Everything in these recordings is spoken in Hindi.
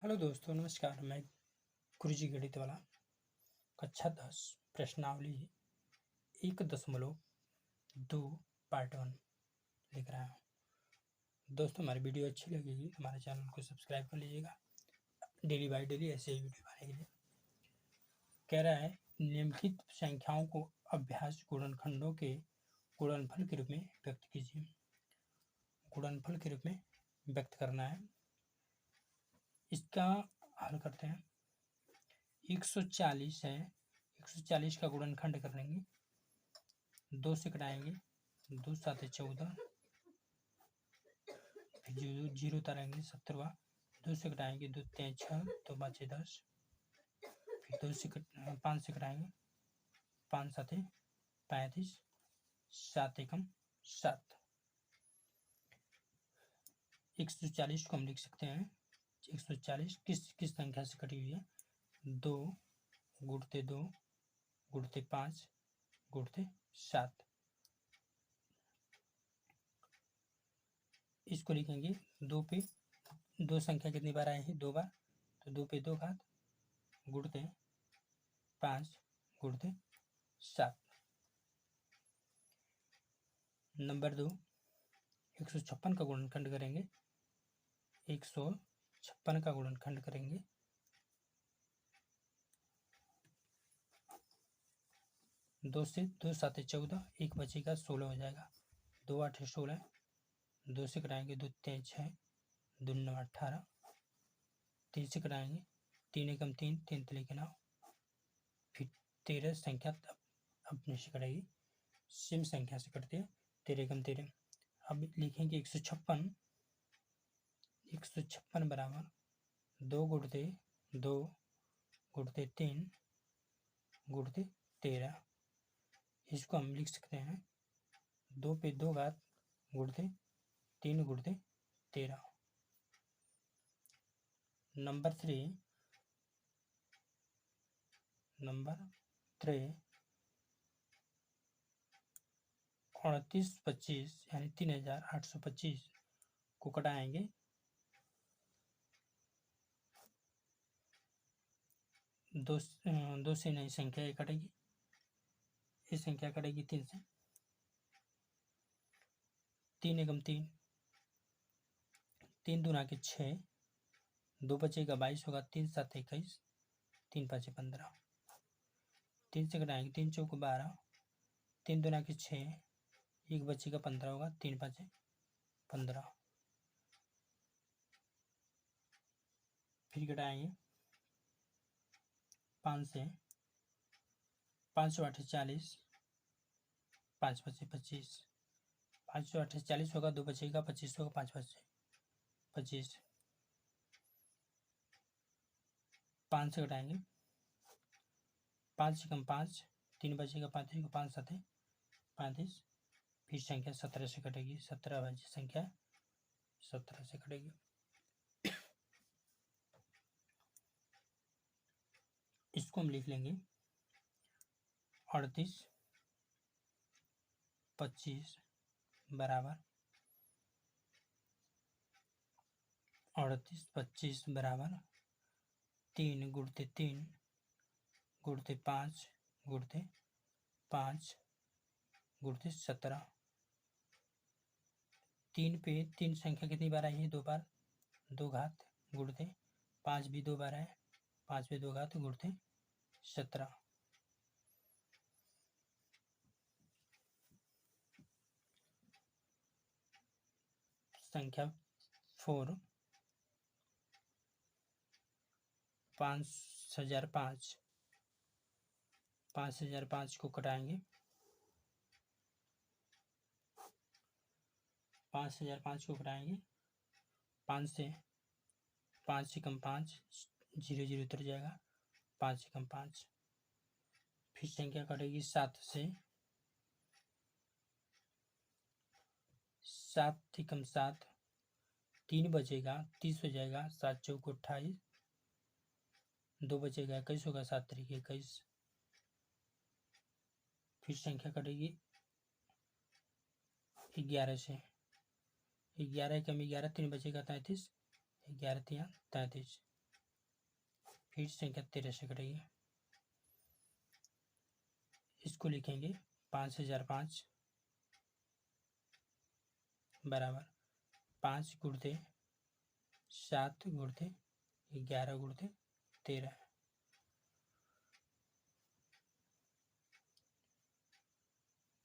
हेलो दोस्तों, नमस्कार। मैं गुरुजी गणित वाला कक्षा 10 प्रश्नावली 1.2 पार्ट 1 लिख रहा हूँ। दोस्तों, हमारी वीडियो अच्छी लगेगी तो हमारे चैनल को सब्सक्राइब कर लीजिएगा। डेली बाय डेली ऐसे ही वीडियो आने के लिए कह रहा है, निम्नलिखित संख्याओं को अभ्यास गुणनखंडों के गुणनफल के रूप में व्यक्त कीजिए। गुणनफल के रूप में व्यक्त करना है। इसका हल करते हैं। 140 है, 140 का गुणनखंड कर लेंगे, 2 से कटाएंगे, 2 7 14, फिर 0 उतारेंगे 70वां, 2 से कटाएंगे, 2 3 6, 2 5 10, फिर 5 से कटाएंगे, 5 7 35, 7 1 7। 140 को हम लिख सकते हैं। 140 किस संख्या से कटी हुई है? 2 गुणते 2 गुणते 5 गुणते 7। इसको लिखेंगे 2 पे 2 संख्या कितनी बार आए हैं? 2 बार, तो 2 पे 2 घात गुणते 5 गुणते 7। नंबर 2, 156 का गुणनखंड करेंगे। 156 का गुणनखंड करेंगे। 2 से 2 7 14, 1 बचेगा 16 हो जाएगा। 2 8 16, 2 से कटाएंगे, 2 3 6, 2 9 18, 3 से कटाएंगे, 3 एकम 3, 3 3 के 9, फिर 13 संख्या अपने से कटेगी। सेम संख्या से कटते हैं। 13 एकम 13। अब लिखेंगे 156। 156 बराबर 2 गुणते 2 गुणते 3 गुणते 13। इसको हम लिख सकते हैं 2 पे 2 घात गुणते 3 गुणते 13। नंबर 3 38 25 यानी 3825 को कटाएंगे। 2 से नई संख्या ये कटेगी। ये संख्या कटेगी 3 से। 3 एकम 3, 3 दूना के 6, 2 बचेगा 22 होगा, 3 7 21, 3 5 15, 3 से कटाएंगे, 3 चौको 12, 3 दूना के 6, 1 बचेगा 15 होगा, 3 5 15, फिर कटाएंगे 5 से, 5 8 40, 5 5 25, 5 8 40 होगा, 2 बचेगा 25 होगा, 5 5 25, 5 से कटाएंगे, 5 एकम 5, 3 बचेगा 35 को, 5 7 35, फिर संख्या 17 से कटेगी। 17 भाज्य संख्या 17 से कटेगी। इसको हम लिख लेंगे 38 25 बराबर 38 25 बराबर 3 गुणते 3 गुणते 5 गुणते 5 गुणते 17। 3 पे 3 संख्या कितनी बार आई है? 2 बार, 2 घात गुणते 5 भी 2 बार है, 5 पे 2 घात गुणते 17। संख्या 4 5005, 5005 को कटाएंगे। 5005 को कटाएंगे, 5 से, 5 एकम 5, 0 0 उतर जाएगा, 5 एकम 5, फिर संख्या कटेगी 7 से, 7 एकम 7, 3 बचेगा 30 हो जाएगा, 7 चौको 28, 2 बचेगा 21 होगा, 7 तरीके 21, फिर संख्या कटेगी 11 से, 11 एकम 11, 3 बचेगा 33, 11 3 33, फिर संख्या 13 से कटेगी। इसको लिखेंगे 5005 बराबर 5 गुणते 7 गुणते 11 गुणते 13।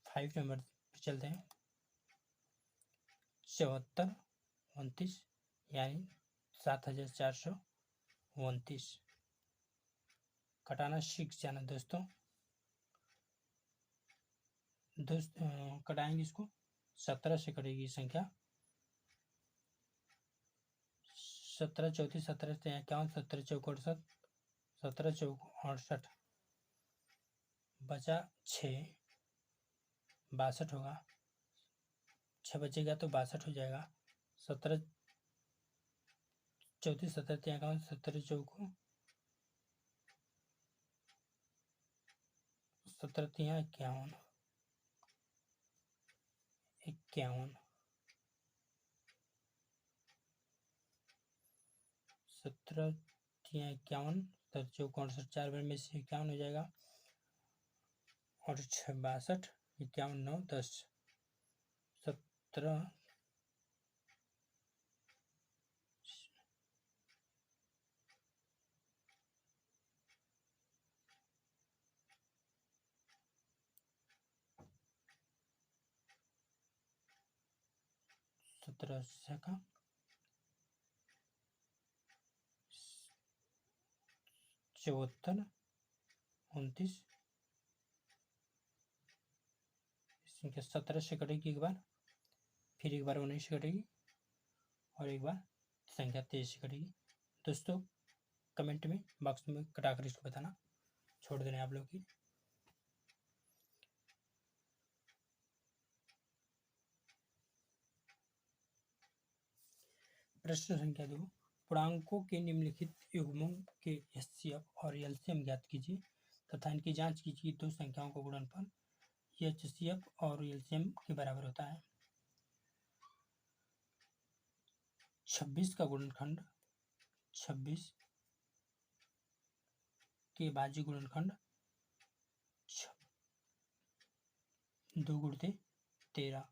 5 नंबर पर चलते हैं। 74 29 यानी 7429 कटाना सीख जाना दोस्तों। कटाएंगे इसको 17 से कटेगी संख्या। 17 34 17 51 17 चौक 68 17 चौक 68 बचा 6 62 होगा। 6 बचेगा तो 62 हो जाएगा। 17 34 17 51 17 चौक 17 51 51 17 51 17 चौक 68 4 बार में से 51 हो जाएगा और 6 62 51 9 10 17 17 का 74 29 संख्या 17 से कटेगी एक बार, फिर एक बार 19 से कटेगी और एक बार संख्या 23 से कटेगी। दोस्तों कमेंट में बॉक्स में कटाकर इसको बताना छोड़ देना आप लोग की। प्रश्न संख्या 2 पूर्णांकों के निम्नलिखित युग्मों के एचसीएफ और एलसीएम ज्ञात कीजिए तथा इनकी जांच कीजिए। दो संख्याओं का गुणनफल एचसीएफ और एलसीएम के बराबर होता है। 26 का गुणनखंड 26 के भाज्य गुणनखंड 2 गुणते 13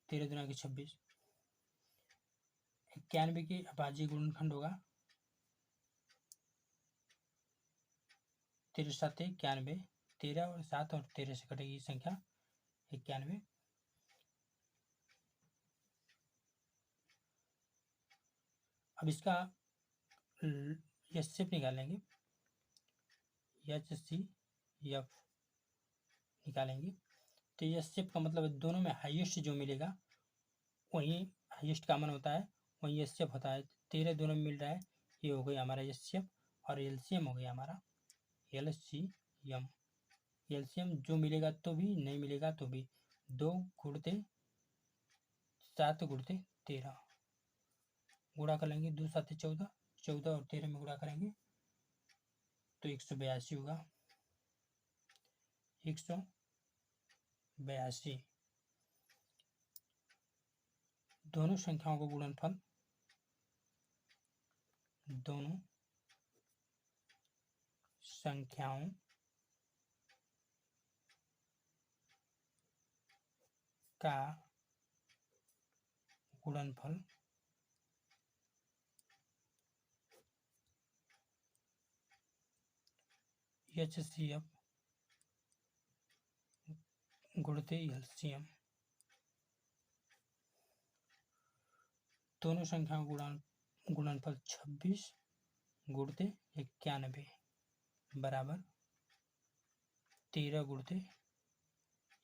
13 दुना के 26। 91 के अभाज्य गुणनखंड होगा 13 7 91 13 और 7 और 13 से कटेगी संख्या 91। अब इसका एचसीएफ निकालेंगे। एचसीएफ निकालेंगे तो एचसीएफ का मतलब दोनों में हाईएस्ट जो मिलेगा वही हाईएस्ट कॉमन होता है, वही एचसीएफ होता है। 13 दोनों में मिल रहा है, ये हो गया हमारा एचसीएफ और एलसीएम हो गया हमारा एलसीएम। एलसीएम जो मिलेगा तो भी, नहीं मिलेगा तो भी। 2 गुणते 7 गुणते 13 गुणा कर लेंगे। 2 7 14 14 और 13 में गुणा करेंगे तो 182 होगा। 182 दोनों संख्याओं का गुणनफल दोनों संख्याओं का गुणनफल एचसीएफ गुणते एलसीएम। दोनों संख्याओं का गुणनफल 26 गुणते 91 बराबर 13 गुणते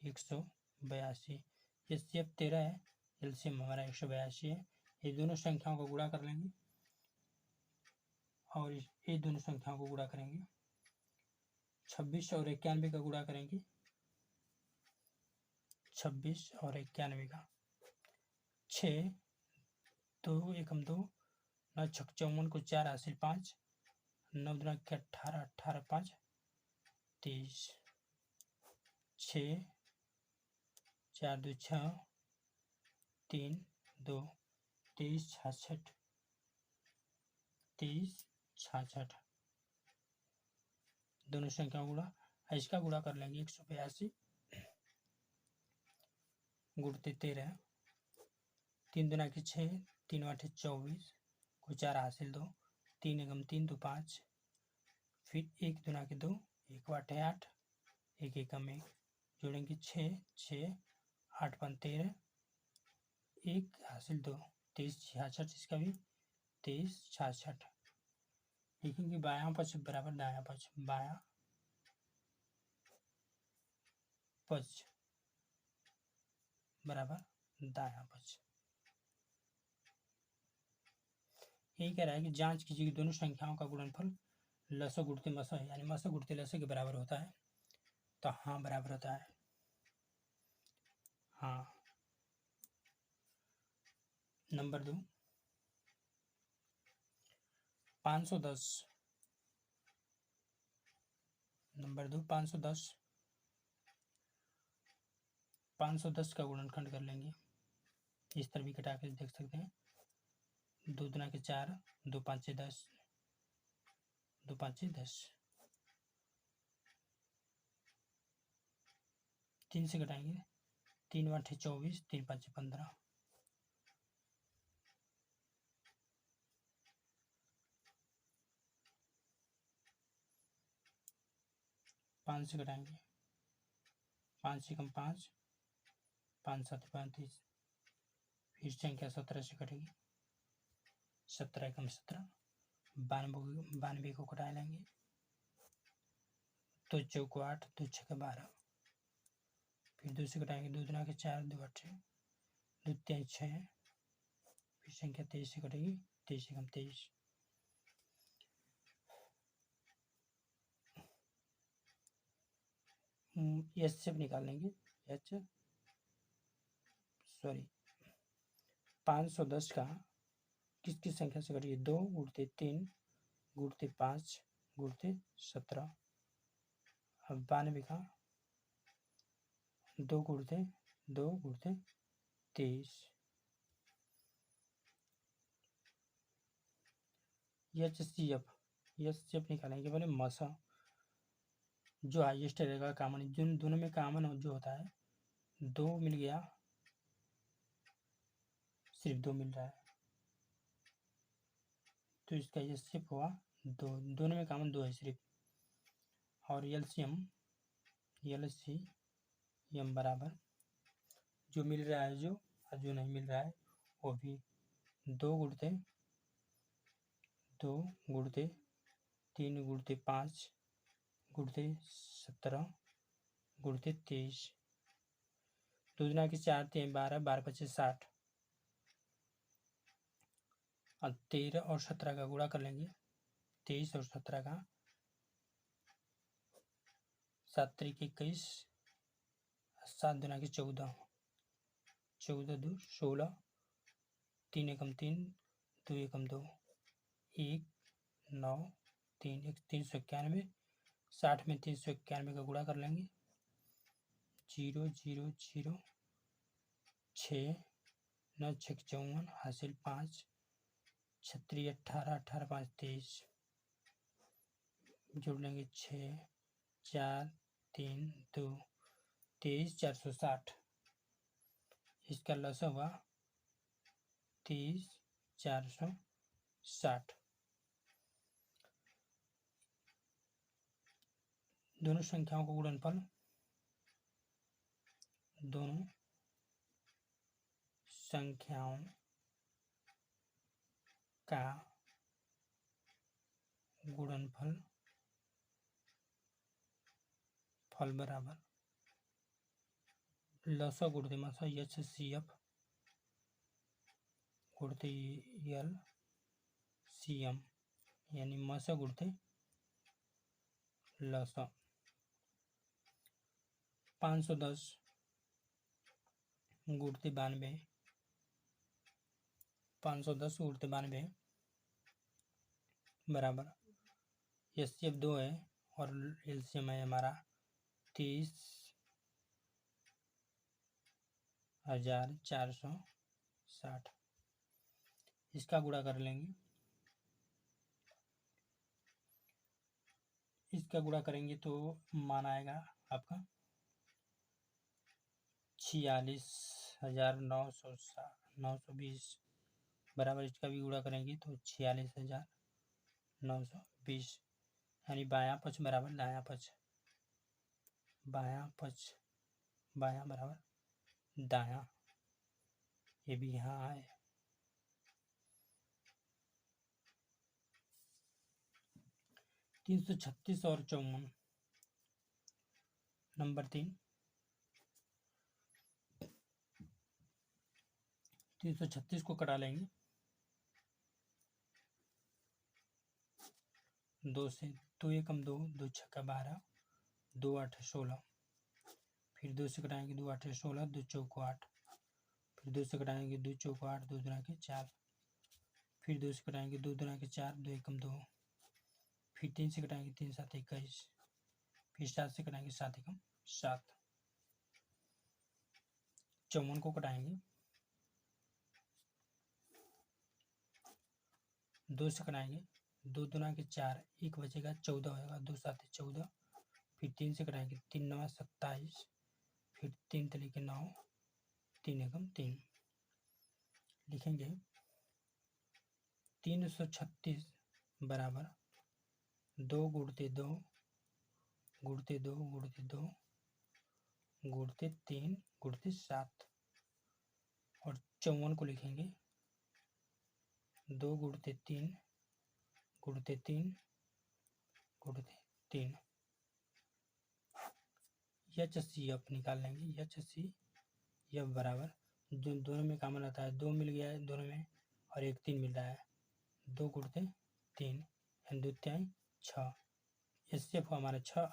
182। एचसीएफ 13 है, एलसीएम हमारा 182 है। ये दोनों संख्याओं को गुणा कर लेंगे और ये दोनों संख्याओं को गुणा करेंगे। 26 और 91 का गुणा करेंगे। 26 और 91 का 6 2 एकम 2 9 छक 54 को 4 हासिल 5 9 दुना के 18 18 5 23 6 4 2 6 3 2 23 66 23 66 दोनों संख्याओं का गुणा, इसका गुणा कर लेंगे 182 गुणते 13, 3 दूना की 6, 3 आठे 24 को 4 हासिल 2, 3 एकम 3 2 5, फिर 1 दूना की 2, 1 आठे 8, 1 एकम 1, जोड़ेंगे 6 6 8 5 13, 1 हासिल 2, 23 66, इसका भी 23 66। लिखेंगे बायां पक्ष बराबर दायां पक्ष, बायां पक्ष बराबर दायां पक्ष। यही कह रहा है कि जांच कीजिए कि दोनों संख्याओं का गुणनफल लसो गुणते मसो है, यानी मसो गुणते लसो के बराबर होता है। तो हाँ बराबर होता है, हाँ। नंबर 2, 510। नंबर 2, 510। 510 का गुणनखंड कर लेंगे, इस तरह भी घटा के देख सकते हैं। 2 दूना के 4, 2 पाँचे 10, 2 पाँचे 10, 3 से घटाएंगे, 3 आठे 24, 3 पाँचे 15, 5 से घटाएंगे, 5 एकम 5, 5 7 35, फिर संख्या 17 से घटेगी, 17 एकम 17, 92 को घटा लेंगे, 2 चौको 8, 2 छक्के 12, फिर 2 से घटाएंगे, 2 दूना के 4, 2 आठे, 2 3 6, फिर संख्या 23 से घटेगी, 23 एकम 23, एच से निकाल लेंगे, एच सॉरी 510 का किसकी संख्या से घटिए, 2 गुणते 3 गुणते 5 गुणते 17। अब 92 का 2 गुणते 23। एच सी एफ निकालेंगे, पहले मसा जो हाइएस्ट रहेगा कॉमन, जिन दोनों में कॉमन जो होता है 2 मिल गया, सिर्फ 2 मिल रहा है, तो इसका ये सिर्फ हुआ 2, दोनों में कॉमन 2 है सिर्फ। और एलसीएम बराबर जो मिल रहा है जो, और जो नहीं मिल रहा है वो भी, 2 गुणते 3 गुणते 5 गुणते 17 गुणते 23, 2 दूना के 4 3 12, 12 पच्चे 60, और 13 और 17 का गुणा कर लेंगे, 23 और 17 का, 7 3 21, 7 दूना के 14, 14 2 16, 3 एकम 3, 2 एकम 2, 1 9 3 1 391, 60 में 391 का गुणा कर लेंगे, 0 0 0 6 9 6 54, हासिल 5, 36 18 18 5 23, जोड़ लेंगे 6 4 3 2 23 460, इसका लसा हुआ 23 460। दोनों संख्याओं का गुणनफल, दोनों संख्याओं का गुणनफल फल बराबर लसा गुणते मसा एच सी एफ गुणते एल सी एम, यानी मसा गुणते लसा। 510 गुणते 92, 510 गुणते 92 बराबर एच सी एफ 2 है और एलसीएम है हमारा 30,460, इसका गुणा कर लेंगे, इस का गुणा करेंगे तो मान आएगा आपका 46,920 बराबर। इसका भी गुणा करेंगे तो 46,920, यानी बायां पक्ष बराबर दायां पक्ष, बायां पक्ष बायां बराबर दायां, ये भी यहाँ है। तीन 336 और 54 नंबर 3, 336 को कटा लेंगे 2 से, 2 एकम 2, 2 छक्का 12, 2 8 16, फिर 2 से कटाएंगे 2 8 16, 2 चौको 8, फिर 2 से कटाएंगे 2 चौको 8, 2 दुना के 4, फिर 2 से कटाएंगे 2 दुना के 4, 2 एकम 2, फिर 3 से कटाएंगे 3 7 21, फिर 7 से कटाएंगे 7 एकम 7। 54 को कटाएंगे 2 से कटाएंगे 2 दुना के 4, 1 बचेगा 14 होगा, 2 7 14, फिर 3 से कटाएंगे 3 9 27, फिर 3 तले के 9, 3 एकम 3, लिखेंगे 336 बराबर 2 गुणते 2 गुणते 2 गुणते 2 गुणते 3 गुणते 7, और 54 को लिखेंगे 2 गुणते 3 गुणते 3 गुणते 3। HCF निकाल लेंगे। HCF बराबर, जो दोनों में कॉमन आता है 2 मिल गया है दोनों में, और एक 3 मिल रहा है, 2 गुणते 3 यानी 2 3 6। HCF हमारा 6,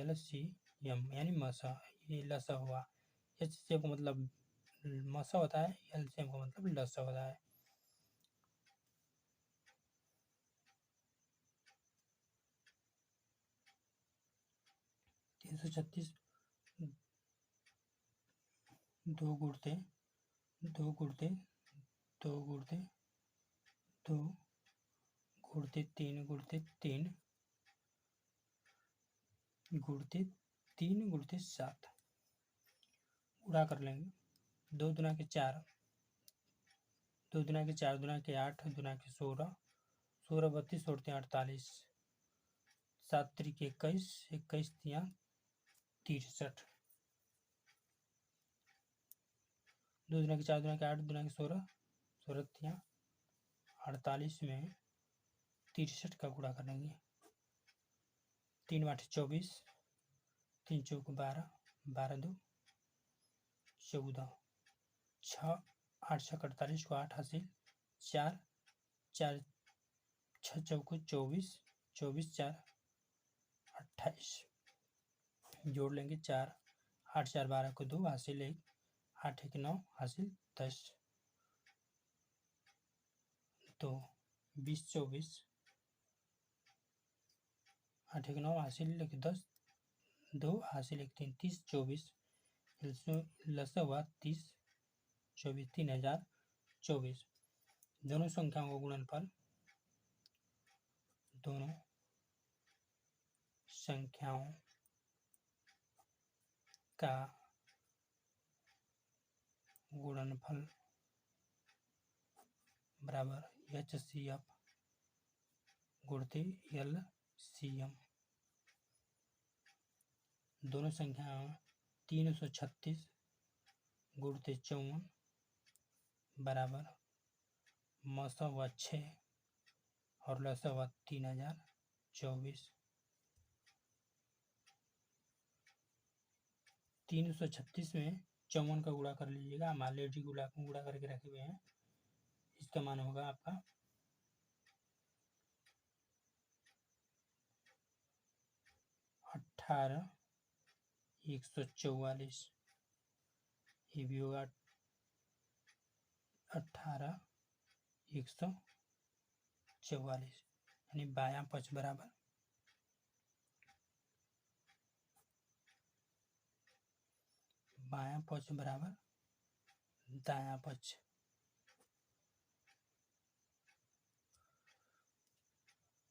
LCM यानी मसा, ये लसा हुआ। HCF का मतलब मसा होता है, LCM का मतलब लसा होता है। तीन 2 गुणते 2 गुणते 2 गुणते 2 गुणते 3 गुणते 3 गुणते 3 गुणते 7, गुणा कर लेंगे 2 दुना के 4, 2 दुना के 4 दुना के 8, दुना के 16, 16 32 सोड़ते 48, 7 त्रिक 21, 21 तिया 63, 2 दुना के 4 दुना के 8 दुना के 16, 16 तिया 48 में 63 का गुणा करेंगे। 3 8 24, 3 चौक 12, 12 2 14, 6 8 6 48 को 8 हासिल, 4 4 6 चौको 24, 24 4 28, जोड़ लेंगे 4 8 4 12 को 2 हासिल 1, 8 1 9 हासिल 10, 2 20 24, 8 1 9 हासिल 10, 2 हासिल 1 3 30 24, लसा हुआ 30 24 3024। दोनों संख्याओं का गुणनफल, दोनों संख्याओं का गुणनफल बराबर HCF गुणते LCM। दोनों संख्याओं 336 गुणते 54 बराबर मसा हुआ 6 और लसा हुआ 3024। 336 में 54 का गुणा कर लीजिएगा, हम ऑलरेडी गुणा करके रखे हुए हैं। इसका मान होगा आपका 18,144, ये भी होगा 18,144, यानी बायां पक्ष बराबर बायां पक्ष बराबर दायां पक्ष।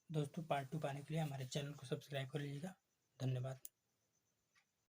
दोस्तों पार्ट 2 पाने के लिए हमारे चैनल को सब्सक्राइब कर लीजिएगा। धन्यवाद।